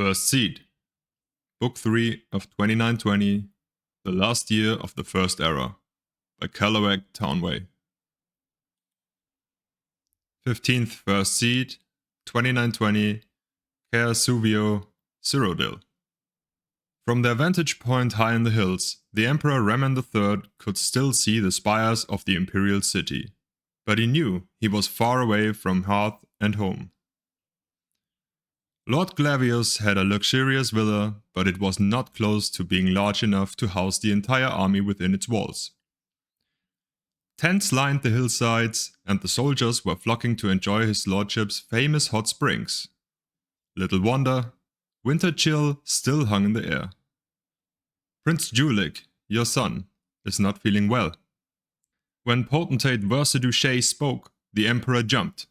First Seed, Book 3 of 2920, The Last Year of the First Era, by Callowag Townway. 15th First Seed, 2920, Caer Suvio, Cyrodiil. From their vantage point high in the hills, the Emperor Reman III could still see the spires of the imperial city, but he knew he was far away from hearth and home. Lord Glavius had a luxurious villa, but it was not close to being large enough to house the entire army within its walls. Tents lined the hillsides, and the soldiers were flocking to enjoy his lordship's famous hot springs. Little wonder, winter chill still hung in the air. Prince Julik, your son, is not feeling well. When Potentate Versaduce spoke, the Emperor jumped.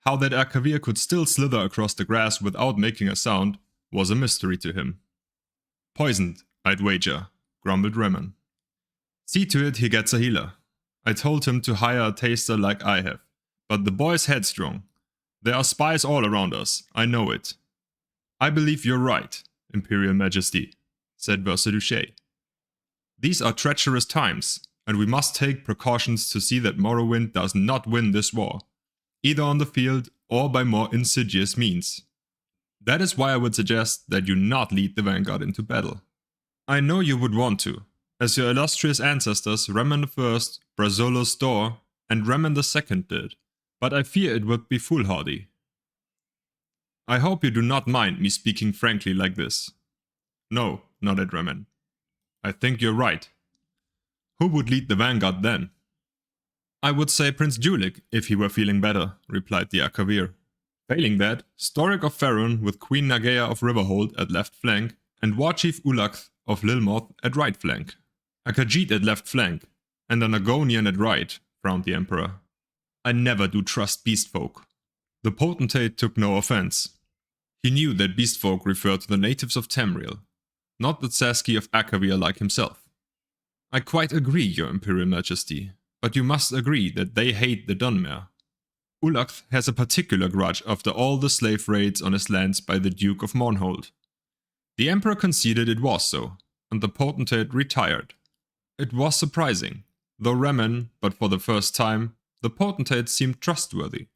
How that Arcavir could still slither across the grass without making a sound was a mystery to him. Poisoned, I'd wager, grumbled Reman. See to it he gets a healer. I told him to hire a taster like I have, but the boy's headstrong. There are spies all around us, I know it. I believe you're right, Imperial Majesty, said Versaduce. These are treacherous times, and we must take precautions to see that Morrowind does not win this war, either on the field or by more insidious means. That is why I would suggest that you not lead the vanguard into battle. I know you would want to, as your illustrious ancestors Reman I, Brazolos Dor, and Reman II did, but I fear it would be foolhardy. I hope you do not mind me speaking frankly like this. No, nodded Reman. I think you're right. Who would lead the vanguard then? I would say Prince Julik, if he were feeling better, replied the Arcavir. Failing that, Storic of Faerun with Queen Nagea of Riverhold at left flank, and War Chief Ulakth of Lilmoth at right flank. A Khajiit at left flank, and an Argonian at right, frowned the Emperor. I never do trust beastfolk. The Potentate took no offense. He knew that beastfolk referred to the natives of Tamriel, not the Tsaski of Arcavir like himself. I quite agree, your Imperial Majesty, but you must agree that they hate the Dunmer. Ulakth has a particular grudge after all the slave raids on his lands by the Duke of Mournhold. The Emperor conceded it was so, and the Potentate retired. It was surprising, though Reman, but for the first time, the Potentate seemed trustworthy.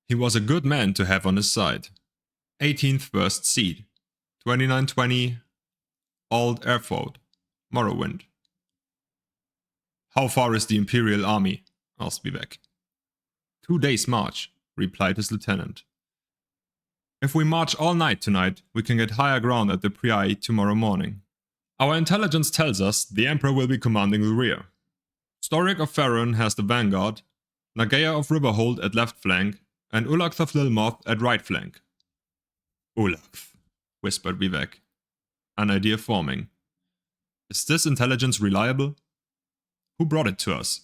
He was a good man to have on his side. 18th First Seed, 2920, Old Erford, Morrowind. How far is the Imperial army? Asked Vivek. 2 days' march, replied his lieutenant. If we march all night tonight, we can get higher ground at the Priai tomorrow morning. Our intelligence tells us the Emperor will be commanding the rear. Storic of Faerun has the vanguard, Nagea of Riverhold at left flank, and Ulakth of Lilmoth at right flank. Ulakth, whispered Vivek, an idea forming. Is this intelligence reliable? Who brought it to us?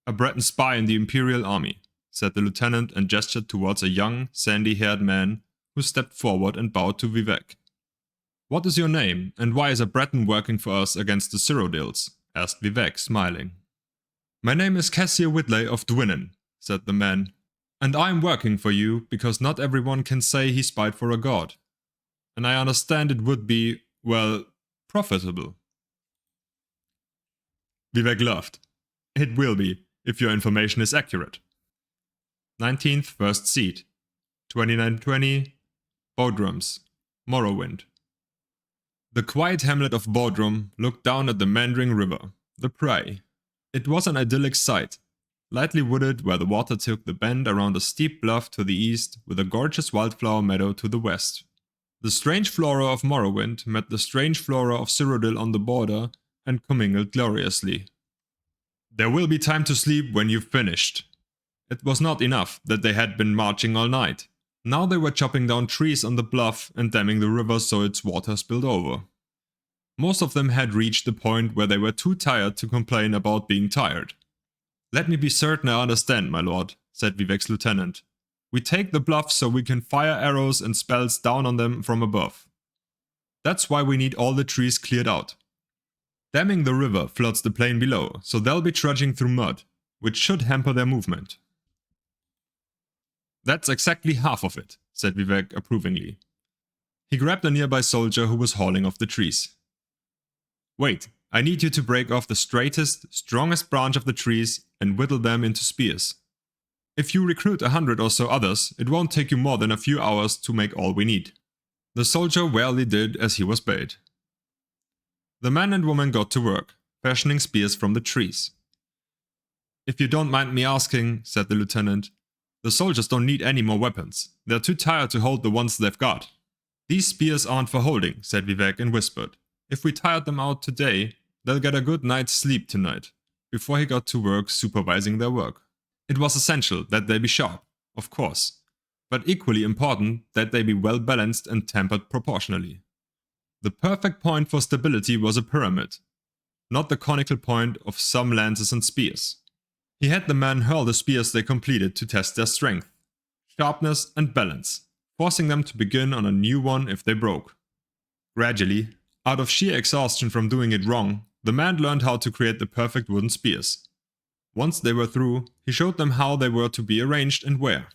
A Breton spy in the Imperial army, said the lieutenant and gestured towards a young, sandy-haired man who stepped forward and bowed to Vivek. What is your name, and why is a Breton working for us against the Cyrodiils? Asked Vivek, smiling. My name is Cassier Whitley of Dwynnon, said the man, and I am working for you because not everyone can say he spied for a god. And I understand it would be, well, profitable. Vivek laughed. It will be, if your information is accurate. 19th First Seed, 2920, Bodrums, Morrowind. The quiet hamlet of Bodrum looked down at the meandering river, the Pray. It was an idyllic sight, lightly wooded where the water took the bend around a steep bluff to the east with a gorgeous wildflower meadow to the west. The strange flora of Morrowind met the strange flora of Cyrodiil on the border and commingled gloriously. There will be time to sleep when you've finished. It was not enough that they had been marching all night. Now they were chopping down trees on the bluff and damming the river so its water spilled over. Most of them had reached the point where they were too tired to complain about being tired. Let me be certain I understand, my lord, said Vivek's lieutenant. We take the bluff so we can fire arrows and spells down on them from above. That's why we need all the trees cleared out. Damming the river floods the plain below, so they'll be trudging through mud, which should hamper their movement. That's exactly half of it, said Vivek approvingly. He grabbed a nearby soldier who was hauling off the trees. "Wait, I need you to break off the straightest, strongest branch of the trees and whittle them into spears. If you recruit 100 or so others, it won't take you more than a few hours to make all we need." The soldier warily did as he was bade. The man and woman got to work, fashioning spears from the trees. "If you don't mind me asking," said the lieutenant, "the soldiers don't need any more weapons. They're too tired to hold the ones they've got." "These spears aren't for holding," said Vivek and whispered. "If we tired them out today, they'll get a good night's sleep tonight," before he got to work supervising their work. It was essential that they be sharp, of course, but equally important that they be well balanced and tempered proportionally. The perfect point for stability was a pyramid, not the conical point of some lances and spears. He had the men hurl the spears they completed to test their strength, sharpness, and balance, forcing them to begin on a new one if they broke. Gradually, out of sheer exhaustion from doing it wrong, the man learned how to create the perfect wooden spears. Once they were through, he showed them how they were to be arranged and where.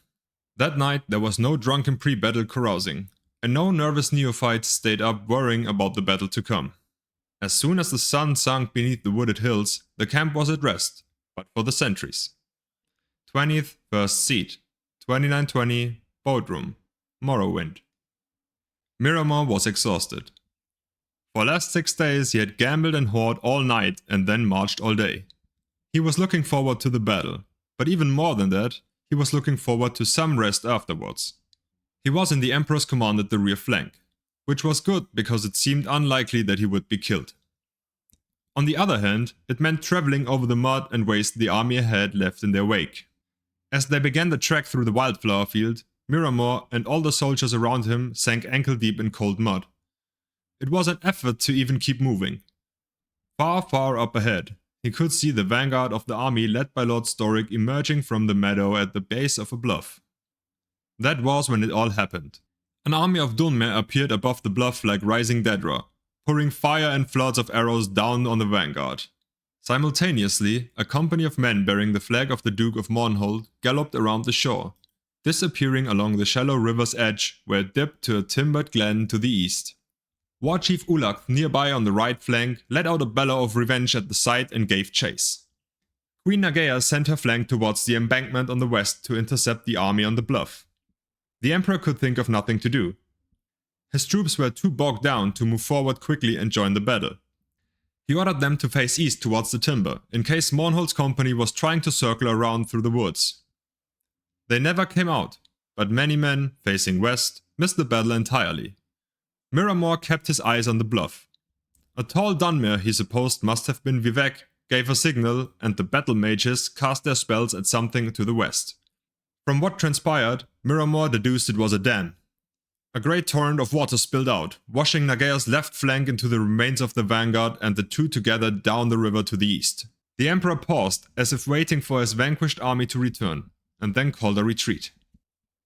That night there was no drunken pre-battle carousing, and no nervous neophytes stayed up worrying about the battle to come. As soon as the sun sunk beneath the wooded hills, the camp was at rest, but for the sentries. 20th, first seat, 2920, boat room, Morrowind. Miramore was exhausted. For the last 6 days he had gambled and whored all night and then marched all day. He was looking forward to the battle, but even more than that, he was looking forward to some rest afterwards. He was in the Emperor's command at the rear flank, which was good because it seemed unlikely that he would be killed. On the other hand, it meant traveling over the mud and waste the army ahead left in their wake. As they began the trek through the wildflower field, Miramore and all the soldiers around him sank ankle deep in cold mud. It was an effort to even keep moving. Far, far up ahead, he could see the vanguard of the army led by Lord Storic emerging from the meadow at the base of a bluff. That was when it all happened. An army of Dunmer appeared above the bluff like rising Daedra, pouring fire and floods of arrows down on the vanguard. Simultaneously, a company of men bearing the flag of the Duke of Mournhold galloped around the shore, disappearing along the shallow river's edge where it dipped to a timbered glen to the east. War Chief Ulach, nearby on the right flank, let out a bellow of revenge at the sight and gave chase. Queen Nagea sent her flank towards the embankment on the west to intercept the army on the bluff. The Emperor could think of nothing to do. His troops were too bogged down to move forward quickly and join the battle. He ordered them to face east towards the timber, in case Mournhold's company was trying to circle around through the woods. They never came out, but many men, facing west, missed the battle entirely. Miramore kept his eyes on the bluff. A tall Dunmer he supposed must have been Vivek gave a signal and the battle mages cast their spells at something to the west. From what transpired, Miramore deduced it was a dam. A great torrent of water spilled out, washing Nagea's left flank into the remains of the vanguard and the two together down the river to the east. The Emperor paused, as if waiting for his vanquished army to return, and then called a retreat.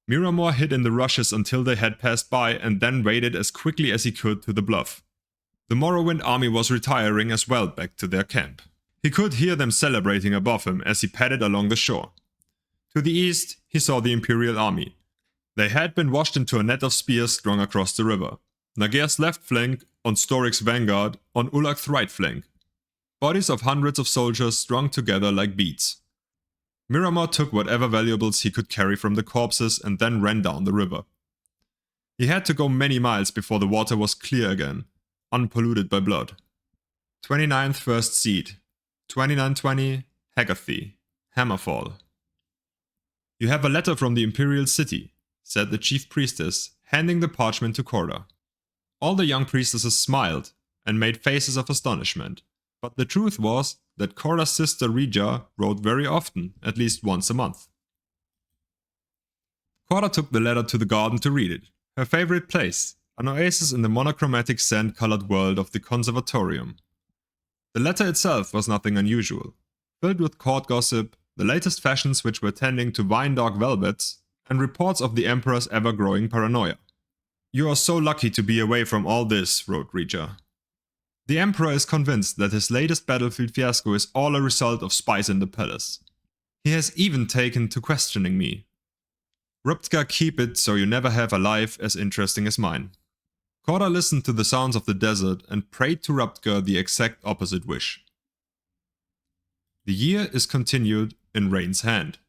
Miramore hid in the rushes until they had passed by and then waded as quickly as he could to the bluff. The Morrowind army was retiring as well back to their camp. He could hear them celebrating above him as he padded along the shore. To the east, he saw the Imperial army. They had been washed into a net of spears strung across the river. Nagea's left flank on Storic's vanguard, on Ulach's right flank. Bodies of hundreds of soldiers strung together like beads. Miramore took whatever valuables he could carry from the corpses and then ran down the river. He had to go many miles before the water was clear again, unpolluted by blood. 29th First Seed, 2920, Haggerty, Hammerfall. "You have a letter from the Imperial City," said the chief priestess, handing the parchment to Korda. All the young priestesses smiled and made faces of astonishment, but the truth was that Korda's sister Rija wrote very often, at least once a month. Korda took the letter to the garden to read it, her favorite place, an oasis in the monochromatic sand-colored world of the conservatorium. The letter itself was nothing unusual, filled with court gossip, the latest fashions which were tending to wine-dark velvets, and reports of the Emperor's ever-growing paranoia. "You are so lucky to be away from all this," wrote Rija. "The Emperor is convinced that his latest battlefield fiasco is all a result of spies in the palace. He has even taken to questioning me. Ruptka, keep it so you never have a life as interesting as mine." Korda listened to the sounds of the desert and prayed to Ruptger the exact opposite wish. The year is continued in Rain's hand.